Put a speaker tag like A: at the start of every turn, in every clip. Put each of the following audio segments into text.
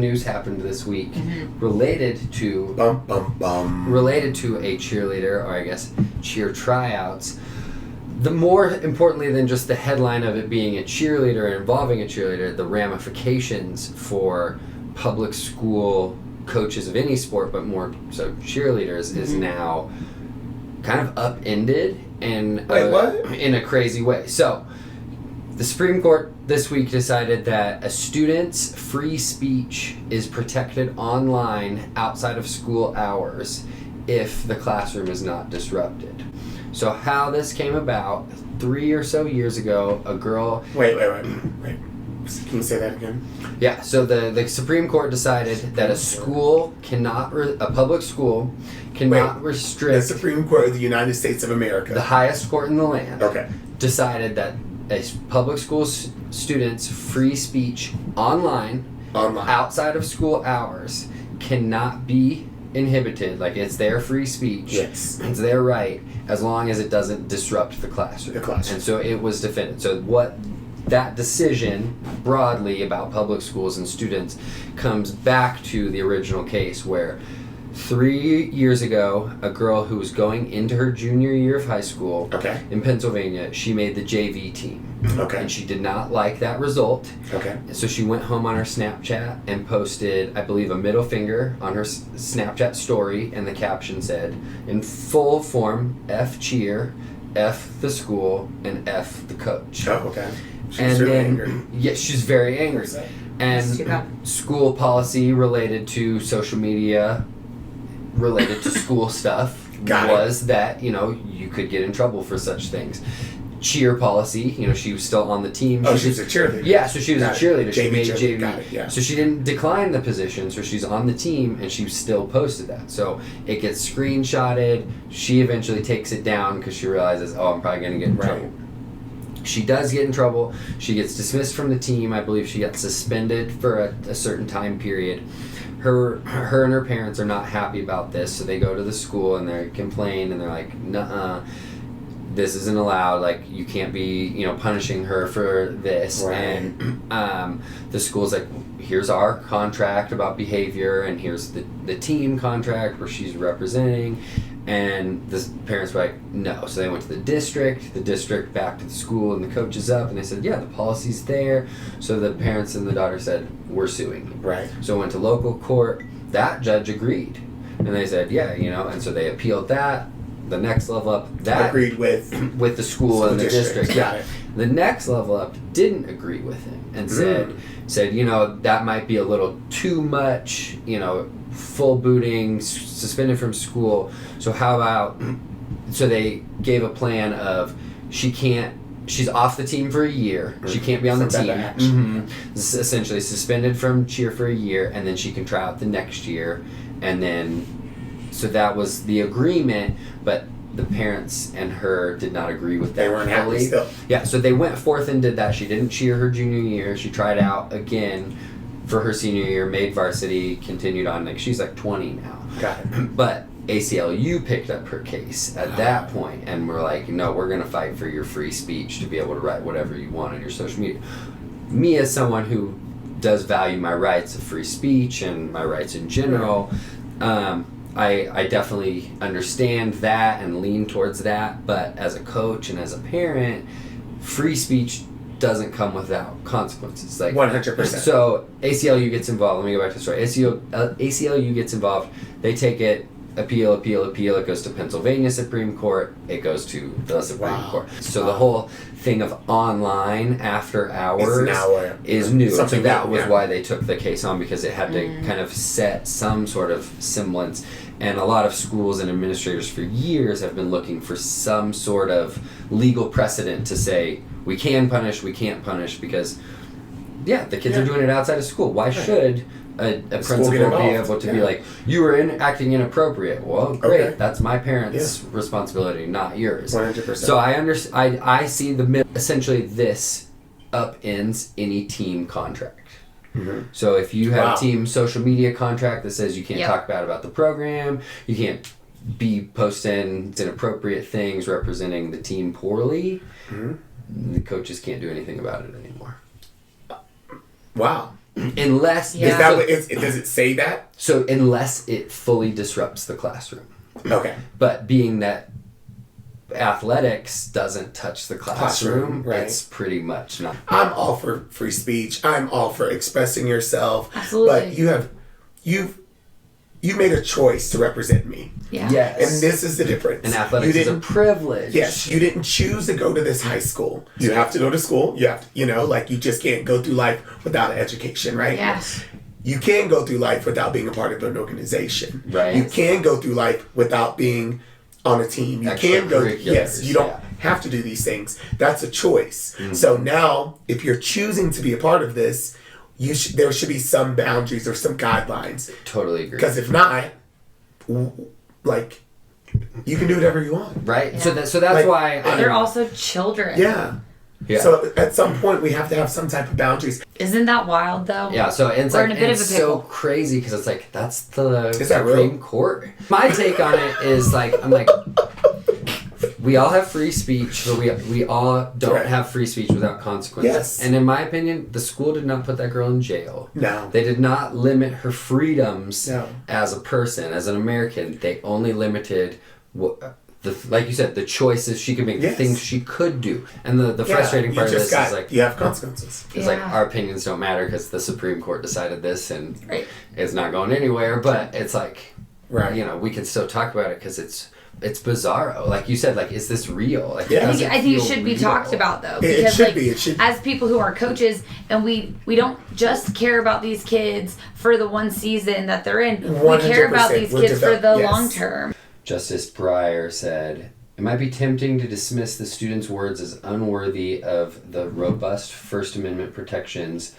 A: News happened this week related to a cheerleader, or I guess cheer tryouts. The more importantly than just the headline of it being a cheerleader and involving a cheerleader, the ramifications for public school coaches of any sport, but more so cheerleaders, is now kind of upended and in a crazy way. So the Supreme Court this week decided that a student's free speech is protected online outside of school hours if the classroom is not disrupted. So how this came about, 3 or so years ago, a girl...
B: Wait. Can you say that again?
A: Yeah, so the Supreme Court decided that a school cannot, a public school cannot restrict...
B: The Supreme Court of the United States of America.
A: The highest court in the land.
B: Okay.
A: Decided that a public school student's free speech online outside of school hours cannot be inhibited. Like, it's their free speech.
B: Yes.
A: It's their right, as long as it doesn't disrupt the classroom. And so it was defended. So what that decision broadly about public schools and students comes back to the original case where 3 years ago, a girl who was going into her junior year of high school in Pennsylvania, she made the JV team. And she did not like that result. So she went home on her Snapchat and posted, I believe, a middle finger on her Snapchat story, and the caption said, in full form, F cheer, F the school, and F the coach.
B: She's really angry.
A: Yeah, she's very angry. And school policy related to social media, related to school stuff, was that, you could get in trouble for such things. Cheer policy, she was still on the team.
B: She was a cheerleader.
A: Yeah, so she was a cheerleader. She made JV.
B: Got it, yeah.
A: So she didn't decline the position, so she's on the team, and she still posted that. So it gets screenshotted. She eventually takes it down because she realizes, I'm probably going to get in trouble. She does get in trouble. She gets dismissed from the team. I believe she got suspended for a certain time period. Her and her parents are not happy about this, so they go to the school and they complain, and they're like, nuh-uh, this isn't allowed. Like, you can't be, punishing her for this. And the school's like, here's our contract about behavior, and here's the team contract where she's representing. And the parents were like, no. So they went to the district back to the school, and the coach is up, and they said, yeah, the policy's there. So the parents and the daughter said, we're suing you. So went to local court. That judge agreed. And they said, yeah, and so they appealed that. The next level up, that
B: agreed with
A: the school and the district.
B: Got it.
A: The next level up didn't agree with him and said, that might be a little too much, full booting, suspended from school. So how about, so they gave a plan of, she's off the team for a year. She can't be on the team. Essentially suspended from cheer for a year, and then she can try out the next year. And then, so that was the agreement, but the parents and her did not agree with that.
B: They weren't happy still.
A: Yeah, so they went forth and did that. She didn't cheer her junior year. She tried out again for her senior year, made varsity, continued on. Like, she's like 20 now.
B: Got it.
A: But ACLU picked up her case at that point, and we're like, no, we're going to fight for your free speech to be able to write whatever you want on your social media. Me, as someone who does value my rights of free speech and my rights in general, I definitely understand that and lean towards that, but as a coach and as a parent, free speech doesn't come without consequences. Like
B: 100%.
A: So ACLU gets involved. Let me go back to the story. ACLU gets involved. They take it, appeal. It goes to Pennsylvania Supreme Court. It goes to the Supreme Court. So the whole thing of online after hours is new. So that was why they took the case on, because it had to kind of set some sort of semblance. And a lot of schools and administrators for years have been looking for some sort of legal precedent to say, we can punish, we can't punish, because, the kids are doing it outside of school. Why should a principal be able to be like, you were acting inappropriate? Well, great, that's my parents' responsibility, not yours.
B: 100%.
A: So I see essentially this upends any team contract. So if you have a team social media contract that says you can't talk bad about the program, you can't be posting inappropriate things representing the team poorly, the coaches can't do anything about it anymore.
B: Wow.
A: Unless
B: Is that what does it say that?
A: So unless it fully disrupts the classroom.
B: Okay.
A: But being that athletics doesn't touch the classroom,
B: right.
A: It's pretty much not.
B: I'm all for free speech. I'm all for expressing yourself.
C: Absolutely.
B: But you made a choice to represent me.
C: Yeah.
A: Yes.
B: And this is the difference.
A: And athletics is a privilege.
B: Yes, you didn't choose to go to this high school. You have to go to school. You have to, like you just can't go through life without an education, right?
C: Yes.
B: You can go through life without being a part of an organization.
A: Right.
B: You can go through life without being on a team. You can go. Yes, you don't have to do these things. That's a choice. Mm-hmm. So now, if you're choosing to be a part of this, there should be some boundaries or some guidelines.
A: Totally agree.
B: Because if not, like, you can do whatever you want.
A: Right.
C: Yeah.
A: So that's why
C: they're also children.
B: Yeah. So at some point we have to have some type of boundaries.
C: Isn't that wild though?
A: Yeah, so it's
C: We're
A: like
C: in a bit
A: it's
C: of a pickle.
A: so crazy because it's like that's the
B: Supreme
A: Supreme Court. My take on it is like I'm like we all have free speech, but we all don't have free speech without consequences.
B: Yes.
A: And in my opinion, the school did not put that girl in jail.
B: No.
A: They did not limit her freedoms
B: No.
A: as a person, as an American. They only limited like you said, the choices she could make, the things she could do. And the frustrating part of this is like
B: you have consequences.
A: It's like our opinions don't matter because the Supreme Court decided this and it's not going anywhere. But it's like, we can still talk about it because it's bizarro. Like you said, like, is this real? Like,
C: I think it should be talked about though, because
B: it should be.
C: As people who are coaches, and we don't just care about these kids for the one season that they're in. We care about these kids for the long term.
A: Justice Breyer said, "It might be tempting to dismiss the student's words as unworthy of the robust First Amendment protections,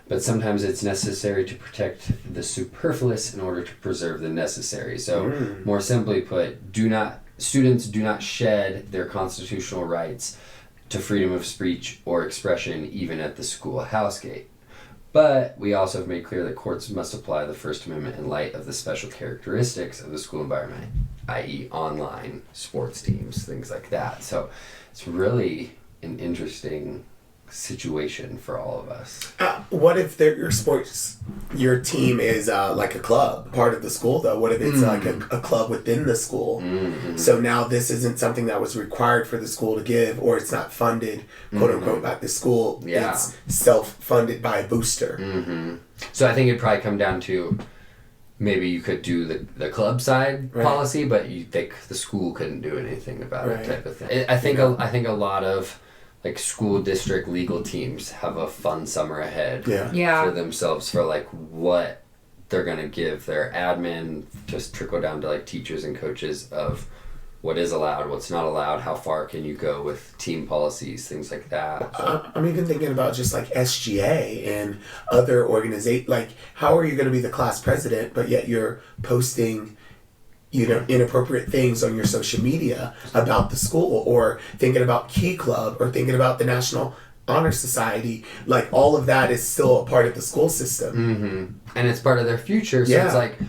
A: but sometimes it's necessary to protect the superfluous in order to preserve the necessary." So, more simply put, students do not shed their constitutional rights to freedom of speech or expression even at the schoolhouse gate. But we also have made clear that courts must apply the First Amendment in light of the special characteristics of the school environment, i.e. online, sports teams, things like that. So it's really an interesting situation for all of us.
B: What if your team is like a club, part of the school though? What if it's like a club within the school? Mm-hmm. So now this isn't something that was required for the school to give, or it's not funded, quote unquote, by the school.
A: Yeah.
B: It's self-funded by a booster.
A: Mm-hmm. So I think it'd probably come down to maybe you could do the club side policy, but you think the school couldn't do anything about it type of thing. I think a lot of like school district legal teams have a fun summer ahead for themselves for like what they're going to give their admin, just trickle down to like teachers and coaches of what is allowed, what's not allowed, how far can you go with team policies, things like that. So.
B: I'm even thinking about just like SGA and other organizations. Like, how are you going to be the class president, but yet you're posting inappropriate things on your social media about the school, or thinking about Key Club, or thinking about the National Honor Society? Like, all of that is still a part of the school system.
A: Mm-hmm. And it's part of their future, so it's like,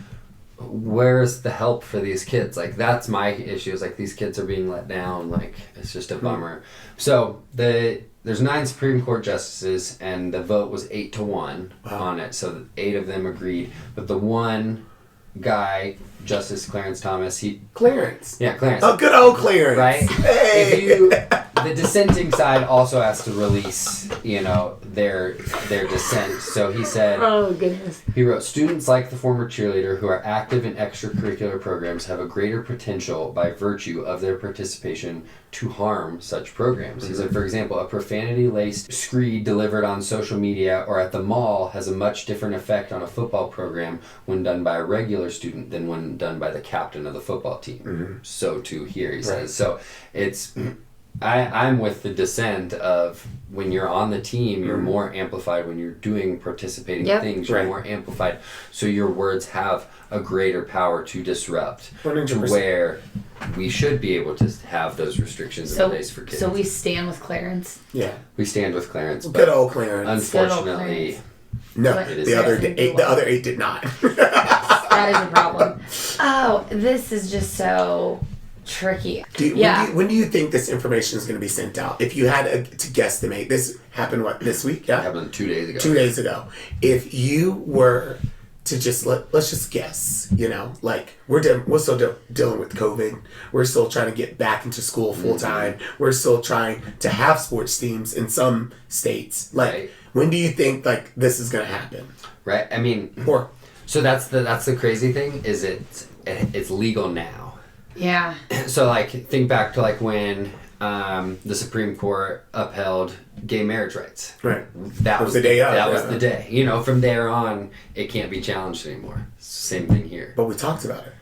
A: where's the help for these kids? Like, that's my issue, is like these kids are being let down. Like, it's just a bummer. So there's 9 Supreme Court justices, and the vote was 8-1 on it, so 8 of them agreed, but the one guy, Justice Clarence Thomas,
B: Clarence.
A: Yeah, Clarence.
B: Oh, good old Clarence.
A: Right?
B: Hey.
A: The dissenting side also has to release, their dissent. So he said,
C: oh goodness.
A: He wrote, "Students like the former cheerleader who are active in extracurricular programs have a greater potential by virtue of their participation to harm such programs." He said, for example, a profanity-laced screed delivered on social media or at the mall has a much different effect on a football program when done by a regular student than when done by the captain of the football team. Mm-hmm. So too here, he says. So it's... I'm with the dissent of when you're on the team, you're more amplified. When you're doing participating things, you're more amplified. So your words have a greater power to disrupt,
B: 100%.
A: to where we should be able to have those restrictions in place for kids.
C: So we stand with Clarence?
B: Yeah.
A: We stand with Clarence.
B: Good old Clarence.
A: Unfortunately,
B: no, the other eight did not.
C: That is a problem. Oh, this is just so... tricky.
B: When do you think this information is going to be sent out? If you had to guesstimate, this happened this week? Yeah,
A: it happened 2 days ago.
B: 2 days ago. If you were to just let's just guess, like we're still dealing with COVID. We're still trying to get back into school full time. We're still trying to have sports teams in some states. Like, when do you think like this is going to happen?
A: Right. I mean, so that's the crazy thing is it's legal now.
C: Yeah.
A: So like think back to like when the Supreme Court upheld gay marriage rights.
B: Right.
A: That was the day. That was the day. From there on, it can't be challenged anymore. Same thing here.
B: But we talked about it.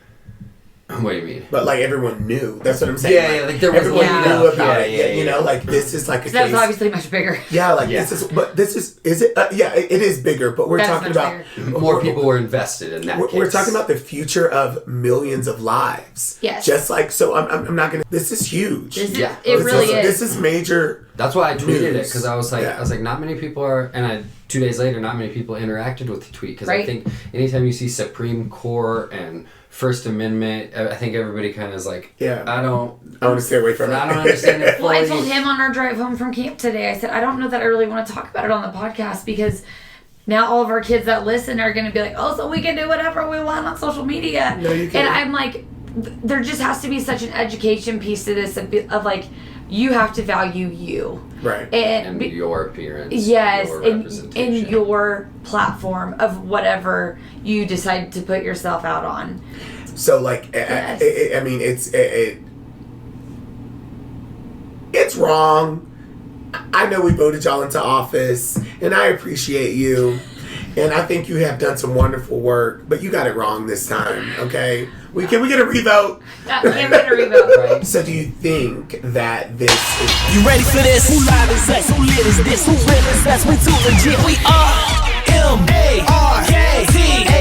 A: What do you mean?
B: But like everyone knew. That's what I'm saying.
A: Yeah, like there was
B: everyone knew about it. Like this is like a
C: that's obviously much bigger.
B: Yeah, like this is. But this is it? It is bigger. But we're talking about
A: more people were invested in that.
B: We're talking about the future of millions of lives.
C: Yes.
B: Just like so, I'm not gonna. This is huge.
C: It really is.
B: This is major.
A: That's why I tweeted it because I was like, not many people are, and 2 days later, not many people interacted with the tweet because I think anytime you see Supreme Court and First Amendment, I think everybody kind of is like, I want
B: to stay away from it.
A: I don't understand it fully.
C: Well, I told him on our drive home from camp today, I said, I don't know that I really want to talk about it on the podcast because now all of our kids that listen are going to be like, oh, so we can do whatever we want on social media.
B: No, you can't.
C: And I'm like, there just has to be such an education piece to this of like, you have to value you.
B: Right.
C: And
A: your appearance.
C: Yes.
A: Your
C: in your platform of whatever you decide to put yourself out on.
B: So, like, I mean, it's wrong. I know we voted y'all into office, and I appreciate you. And I think you have done some wonderful work, but you got it wrong this time, okay? Can we get a revote?
C: Can we get a revote, right?
B: So do you think that this is...
D: You ready for this? Who live is us? Who lit is this? Who real is us? We too legit. We are M-A-R-K-Z.